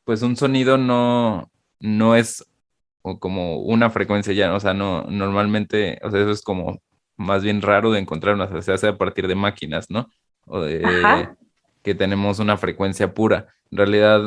pues un sonido no es como una frecuencia ya, o sea, no, normalmente, o sea, eso es como más bien raro de encontrar, o sea, se hace a partir de máquinas, ¿no? O de Ajá. que tenemos una frecuencia pura. En realidad,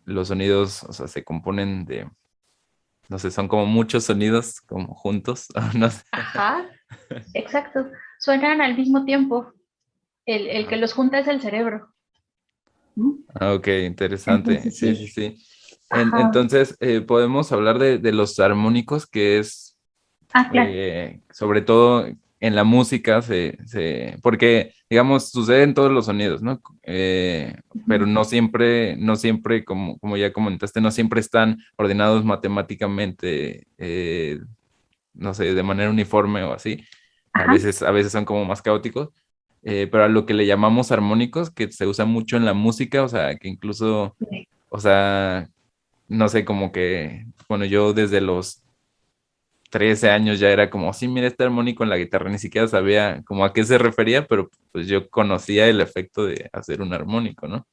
los sonidos, o sea, se componen de, no sé, son como muchos sonidos como juntos, no sé. Ajá, exacto. Suenan al mismo tiempo. El que los junta es el cerebro. ¿Mm? Ah, ok, interesante. Entonces Sí, sí. sí, sí. Ajá. Entonces, podemos hablar de los armónicos, que es, Ah, claro. sobre todo en la música, porque, digamos, sucede en todos los sonidos, ¿no? Pero Ujú. no siempre, como ya comentaste, no siempre están ordenados matemáticamente, no sé, de manera uniforme o así. Ajá. A veces son como más caóticos, pero a lo que le llamamos armónicos, que se usa mucho en la música, o sea, que incluso, Sí. o sea, no sé, como que, bueno, yo desde los 13 años ya era como, sí, mira, este armónico en la guitarra, ni siquiera sabía como a qué se refería, pero pues yo conocía el efecto de hacer un armónico, ¿no?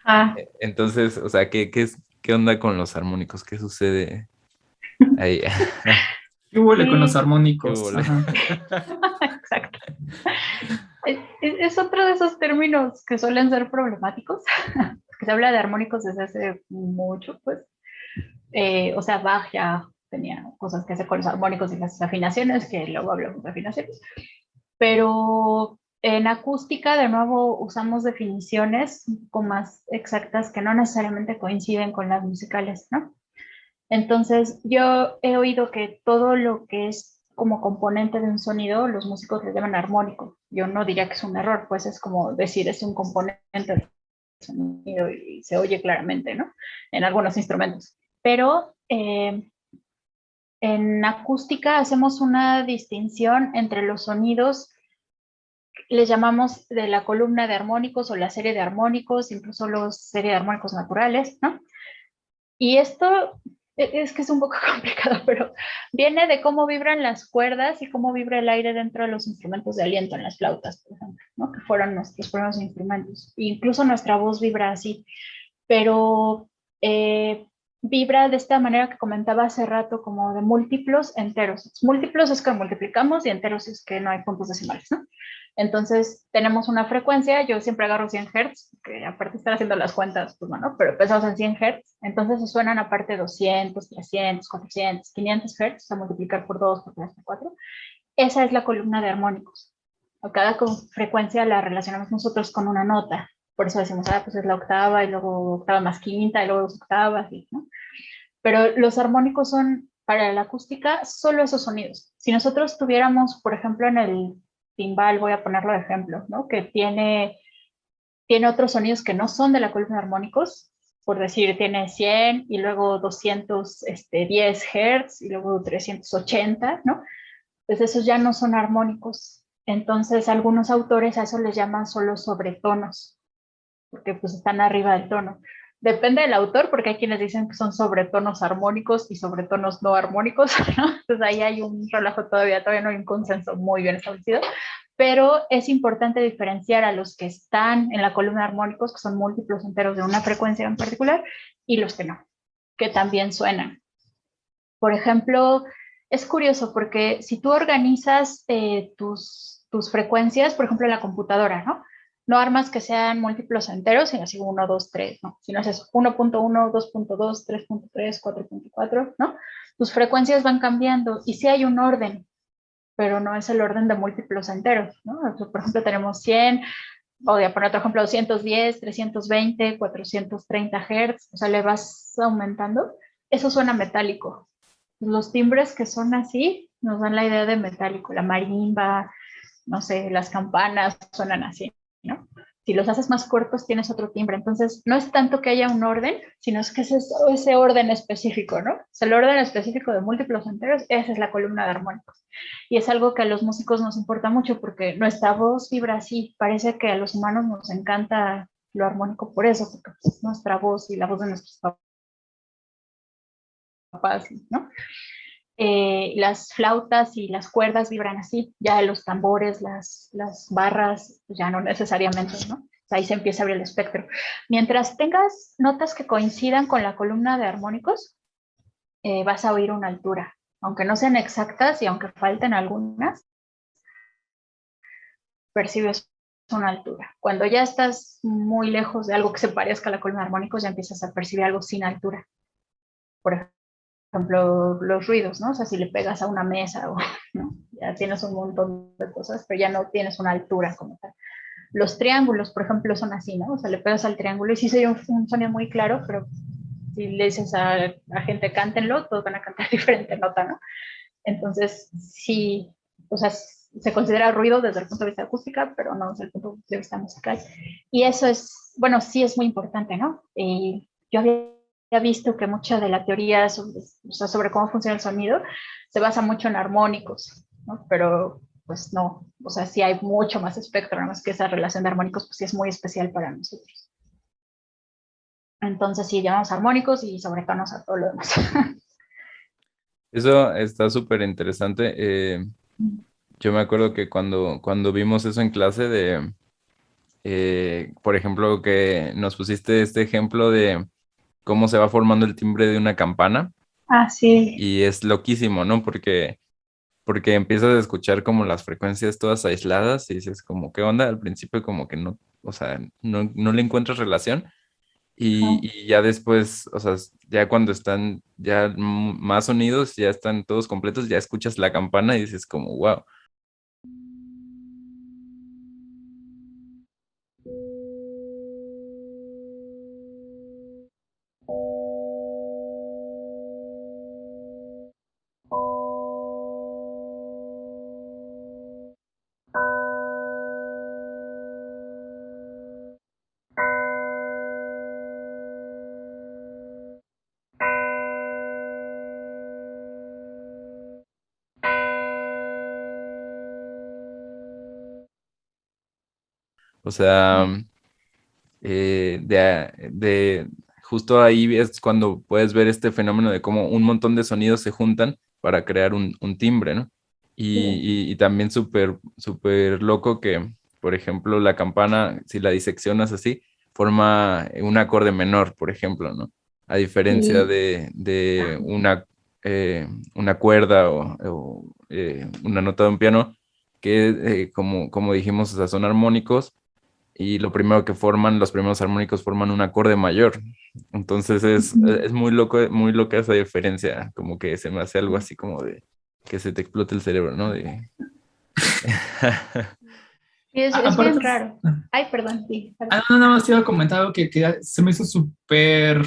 Ajá. Entonces, o sea, ¿qué onda con los armónicos? ¿Qué sucede ahí? ¿Qué huele con los Sí, ¿Qué armónicos? hubo? Ajá. exacto. Es otro de esos términos que suelen ser problemáticos, que se habla de armónicos desde hace mucho, pues. O sea, Bach ya tenía cosas que hacer con los armónicos y las afinaciones, que luego hablamos de afinaciones. Pero en acústica, de nuevo, usamos definiciones un poco más exactas que no necesariamente coinciden con las musicales, ¿no? Entonces, yo he oído que todo lo que es como componente de un sonido, los músicos le llaman armónico. Yo no diría que es un error, pues es como decir es un componente del sonido y se oye claramente, ¿no? En algunos instrumentos. Pero en acústica hacemos una distinción entre los sonidos, les llamamos de la columna de armónicos o la serie de armónicos, incluso la serie de armónicos naturales, ¿no? Y esto es que es un poco complicado, pero viene de cómo vibran las cuerdas y cómo vibra el aire dentro de los instrumentos de aliento, en las flautas, por ejemplo, ¿no? Que fueron nuestros primeros instrumentos. E incluso nuestra voz vibra así, pero eh, vibra de esta manera que comentaba hace rato, como de múltiplos enteros. Múltiplos es que multiplicamos y enteros es que no hay puntos decimales, ¿no? Entonces tenemos una frecuencia, yo siempre agarro 100 Hz, que aparte de estar haciendo las cuentas, pues bueno, pero empezamos en 100 Hz, entonces se suenan aparte 200, 300, 400, 500 Hz, a multiplicar por 2, por 3, por 4. Esa es la columna de armónicos. A cada frecuencia la relacionamos nosotros con una nota. Por eso decimos, ah, pues es la octava y luego octava más quinta y luego dos octavas, ¿no? Pero los armónicos son para la acústica solo esos sonidos. Si nosotros tuviéramos, por ejemplo, en el timbal, voy a ponerlo de ejemplo, ¿no? Que tiene otros sonidos que no son de la columna de armónicos, por decir, tiene 100 y luego 210 Hz y luego 380, ¿no? Pues esos ya no son armónicos. Entonces, algunos autores a eso les llaman solo sobretonos, porque pues están arriba del tono. Depende del autor, porque hay quienes dicen que son sobretonos armónicos y sobretonos no armónicos, ¿no? Entonces ahí hay un relajo todavía no hay un consenso muy bien establecido, pero es importante diferenciar a los que están en la columna de armónicos, que son múltiplos enteros de una frecuencia en particular, y los que no, que también suenan. Por ejemplo, es curioso porque si tú organizas tus frecuencias, por ejemplo, en la computadora, ¿no? No armas que sean múltiplos enteros, sino así 1, 2, 3, ¿no? Sino es 1.1, 2.2, 3.3, 4.4, ¿no? Tus frecuencias van cambiando y sí hay un orden, pero no es el orden de múltiplos enteros, ¿no? Por ejemplo, tenemos 100, voy a poner otro ejemplo, 210, 320, 430 Hz, o sea, le vas aumentando. Eso suena metálico. Los timbres que son así nos dan la idea de metálico, la marimba, no sé, las campanas suenan así, ¿no? Si los haces más cortos tienes otro timbre, entonces no es tanto que haya un orden, sino es que ese orden específico, ¿no? O sea, el orden específico de múltiplos enteros, esa es la columna de armónicos. Y es algo que a los músicos nos importa mucho porque nuestra voz vibra así, parece que a los humanos nos encanta lo armónico por eso, porque pues, nuestra voz y la voz de nuestros papás, ¿no? Las flautas y las cuerdas vibran así, ya los tambores, las barras, ya no necesariamente, ¿no? ahí se empieza a abrir el espectro. Mientras tengas notas que coincidan con la columna de armónicos, vas a oír una altura. Aunque no sean exactas y aunque falten algunas, percibes una altura. Cuando ya estás muy lejos de algo que se parezca a la columna de armónicos, ya empiezas a percibir algo sin altura. Por ejemplo, los ruidos, ¿no? O sea, si le pegas a una mesa, ¿no? Ya tienes un montón de cosas, pero ya no tienes una altura como tal. Los triángulos, por ejemplo, son así, ¿no? O sea, le pegas al triángulo y sí se oye un sonido muy claro, pero si le dices a gente cántenlo, todos van a cantar diferente nota, ¿no? Entonces, sí, o sea, se considera ruido desde el punto de vista acústica, pero no desde el punto de vista musical. Y eso es, bueno, sí es muy importante, ¿no? Yo había visto que mucha de la teoría sobre, o sea, sobre cómo funciona el sonido se basa mucho en armónicos, ¿no? Pero pues no, o sea, sí hay mucho más espectro, nada más que esa relación de armónicos pues sí es muy especial para nosotros. Entonces sí, llamamos armónicos y sobretonos a todo lo demás. Eso está súper interesante. Yo me acuerdo que cuando vimos eso en clase por ejemplo, que nos pusiste este ejemplo de cómo se va formando el timbre de una campana Ah, sí. y es loquísimo, ¿no? Porque empiezas a escuchar como las frecuencias todas aisladas y dices como, ¿qué onda? Al principio como que no, o sea, no le encuentras relación y ya después, o sea, ya cuando están ya más unidos, ya están todos completos, ya escuchas la campana y dices como, wow. O sea, justo ahí es cuando puedes ver este fenómeno de cómo un montón de sonidos se juntan para crear un timbre, ¿no? Y también súper, súper loco que, por ejemplo, la campana, si la diseccionas así, forma un acorde menor, por ejemplo, ¿no? A diferencia Sí. de una cuerda o una nota de un piano, que como dijimos, o sea, son armónicos y lo primero que forman, los primeros armónicos forman un acorde mayor. Entonces es muy loca esa diferencia, como que se me hace algo así como de que se te explote el cerebro, ¿no? Sí, es bien Aparte, raro. Ay, perdón, sí, perdón. no, nada más te iba a comentar que se me hizo súper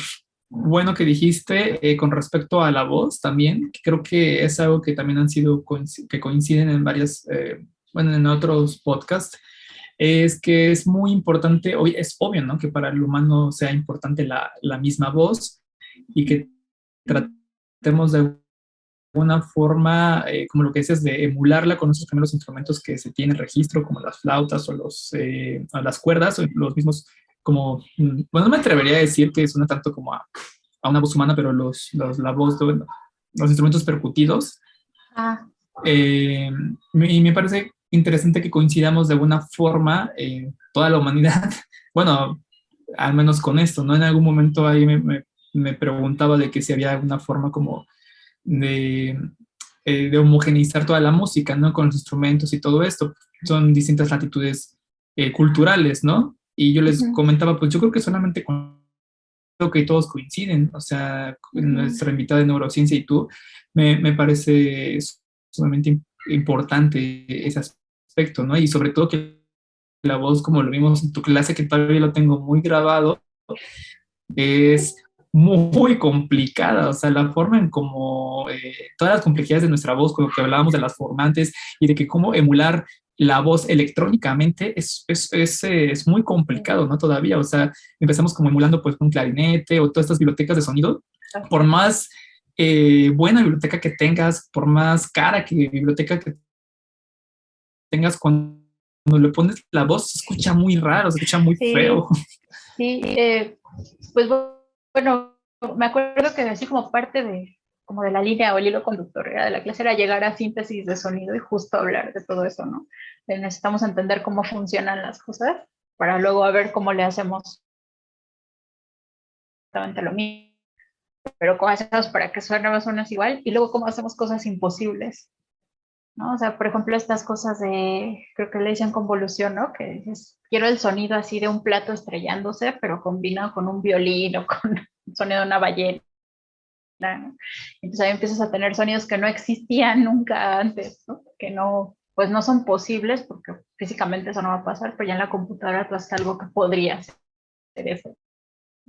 bueno que dijiste con respecto a la voz también, que creo que es algo que también han sido, que coinciden en varias, bueno, en otros podcasts, es que es muy importante, hoy es obvio, ¿no? Que para el humano sea importante la misma voz y que tratemos de una forma, como lo que dices, de emularla con esos primeros instrumentos que se tienen registro, como las flautas o las cuerdas, o los mismos, como, bueno, no me atrevería a decir que suena tanto como a una voz humana, pero la voz, bueno, los instrumentos percutidos. Ah, Y me parece interesante que coincidamos de alguna forma toda la humanidad, bueno, al menos con esto, ¿no? En algún momento ahí me preguntaba de que si había alguna forma como de, de homogeneizar toda la música, ¿no? Con los instrumentos y todo esto. Son distintas latitudes culturales, ¿no? Y yo les comentaba, pues yo creo que solamente con lo que todos coinciden, o sea, nuestra invitada de neurociencia y tú, me parece sumamente importante ese aspecto, ¿no? Y sobre todo que la voz, como lo vimos en tu clase, que todavía lo tengo muy grabado, es muy complicada, o sea, la forma en cómo todas las complejidades de nuestra voz, con lo que hablábamos de las formantes y de que cómo emular la voz electrónicamente es muy complicado, ¿no? Todavía, o sea, empezamos como emulando pues un clarinete o todas estas bibliotecas de sonido, por más buena biblioteca que tengas, por más cara que biblioteca que tengas, cuando le pones la voz se escucha muy raro, se escucha muy feo. Sí, pues bueno, me acuerdo que así como parte de, como de la línea o el hilo conductor de la clase era llegar a síntesis de sonido y justo hablar de todo eso, ¿no? Necesitamos entender cómo funcionan las cosas para luego a ver cómo le hacemos exactamente lo mismo, pero cómo hacemos para que suene más o menos igual, y luego cómo hacemos cosas imposibles, ¿no? O sea, por ejemplo, estas cosas de, creo que le dicen convolución, ¿no? Que dices, quiero el sonido así de un plato estrellándose, pero combinado con un violín o con el sonido de una ballena, ¿no? Entonces ahí empiezas a tener sonidos que no existían nunca antes, ¿no? Que no, pues no son posibles porque físicamente eso no va a pasar, pero ya en la computadora tú haces algo que podría hacer eso.